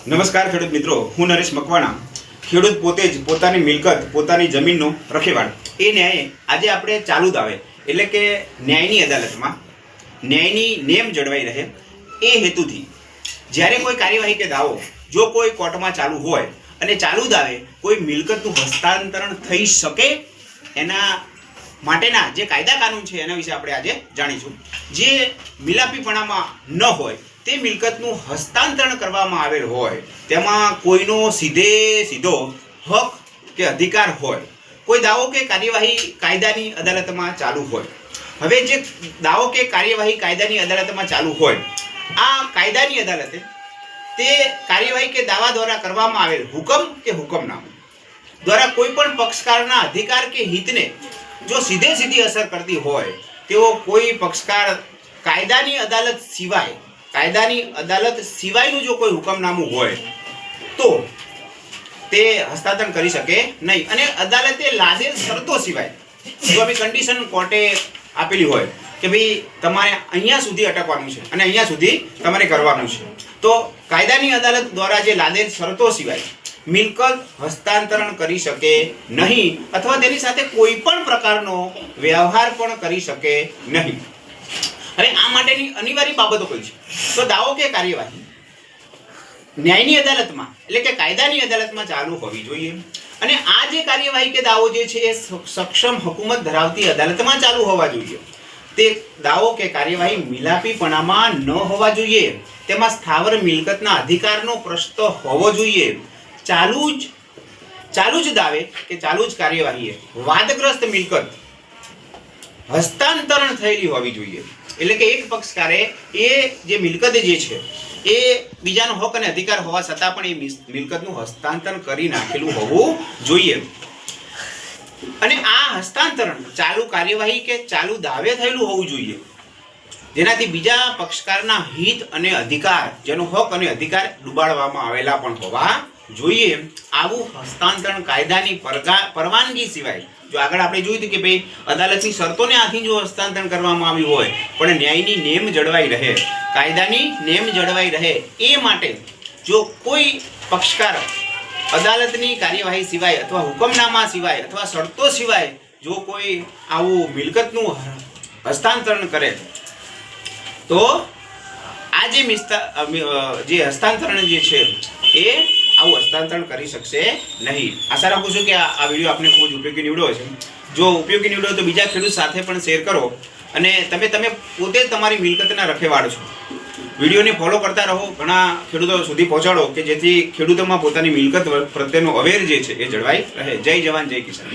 નમસ્કાર ખેડૂત મિત્રો, હું નરેશ મકવાણા. ખેડૂત પોતે જ પોતાની મિલકત, પોતાની જમીનનો રખેવાળ. એ ન્યાયે આજે આપણે ચાલુ દાવે એટલે કે ન્યાયની અદાલતમાં ન્યાયની નેમ જળવાઈ રહે એ હેતુથી જ્યારે કોઈ કાર્યવાહી કે દાવો જો કોઈ કોર્ટમાં ચાલુ હોય અને ચાલુ દાવે કોઈ મિલકતનું હસ્તાંતરણ થઈ શકે એના માટેના જે કાયદા કાનૂન છે એના વિશે આપણે આજે જાણીશું. જે મિલાપીપણામાં ન હોય તે મિલકતનું હસ્તાંતરણ કરવામાં આવેલ હોય તેમાં કોઈનો સીધો હક કે અધિકાર હોય, કોઈ દાવો કે કાર્યવાહી કાયદાની અદાલતમાં ચાલુ હોય. હવે જે દાવો કે કાર્યવાહી કાયદાની અદાલતમાં ચાલુ હોય, આ કાયદાની અદાલતે તે કાર્યવાહી કે દાવા દ્વારા કરવામાં આવેલ હુકમ કે હુકમનામું દ્વારા કોઈ પણ પક્ષકારના અધિકાર કે હિતને જો સીધી અસર કરતી હોય તેવો કોઈ પક્ષકાર કાયદાની અદાલત સિવાયનું જો કોઈ હુકમનામું હોય તો તે હસ્તાંતરણ કરી શકે નહીં. અને અદાલતે લાદેલ શરતો સિવાય જો અમે કન્ડિશન કોર્ટે આપેલી હોય કે ભાઈ તમારે અહીંયા સુધી અટકવાનું છે અને અહીંયા સુધી તમારે કરવાનું છે, તો કાયદાની અદાલત દ્વારા જે લાદેલ શરતો સિવાય મિલકત હસ્તાંતરણ કરી શકે નહીં અથવા તેની સાથે કોઈ પણ પ્રકારનો વ્યવહાર પણ કરી શકે નહીં. હવે આ માટેની અનિવાર્ય બાબતો કઈ છે? તો દાવો કે કાર્યવાહી ન્યાયની અદાલતમાં એટલે કે કાયદાની અદાલતમાં ચાલુ હોવી જોઈએ. અને આ જે કાર્યવાહી કે દાવો જે છે એ સક્ષમ હુકુમત ધરાવતી અદાલતમાં ચાલુ હોવા જોઈએ. તે દાવો કે કાર્યવાહી મિલાપીપણામાં ન હોવા જોઈએ. તેમાં સ્થાવર મિલકતના અધિકારનો પ્રશ્ન હોવો જોઈએ. ચાલુ જ દાવે કે ચાલુ જ કાર્યવાહીએ વાદગ્રસ્ત મિલકત હસ્તાંતરણ થયેલી હોવી જોઈએ. એટલે કે એક પક્ષકારે એ જે મિલકત જે છે એ બીજાનો હક અને અધિકાર હોવા છતાં પણ એ મિલકતનું હસ્તાંતરણ કરી નાખેલું હોવું જોઈએ. અને આ હસ્તાંતરણ ચાલુ કાર્યવાહી કે ચાલુ દાવે થયેલું હોવું જોઈએ, જેનાથી બીજા પક્ષકારના હિત અને અધિકાર, જેનો હક અને અધિકાર ડૂબાડવામાં આવેલા પણ હોવા જોઈએ. આવું હસ્તાંતરણ કાયદાની પરવાનગી સિવાય, જો આગળ આપણે જોયું કે ભાઈ અદાલતની શરતોને આથી જો હસ્તાંતરણ કરવામાં આવ્યું હોય પણ ન્યાયની નેમ જળવાઈ રહે, કાયદાની નેમ જળવાઈ રહે એ માટે જો કોઈ પક્ષકાર અદાલતની કાર્યવાહી સિવાય અથવા હુકમનામા સિવાય અથવા શરતો સિવાય જો કોઈ આવું મિલકતનું હસ્તાંતરણ કરે તો આ જે હસ્તાંતરણ જે છે એ આવું હસ્તાંતરણ કરી શકશે નહીં. આશા રાખું છું કે આ વિડીયો આપને ખૂબ જ ઉપયોગી નીવડ્યો છે. જો ઉપયોગી નીવડ્યો તો બીજા ખેડૂત સાથે પણ શેર કરો અને તમે પોતે જ તમારી મિલકતના રખેવાળ છો. વિડીયોને ફોલો કરતા રહો, ઘણા ખેડૂતો સુધી પહોંચાડો કે જેથી ખેડૂતોમાં પોતાની મિલકત પ્રત્યેનો અવેર જે છે એ જળવાઈ રહે. જય જવાન જય કિસાન.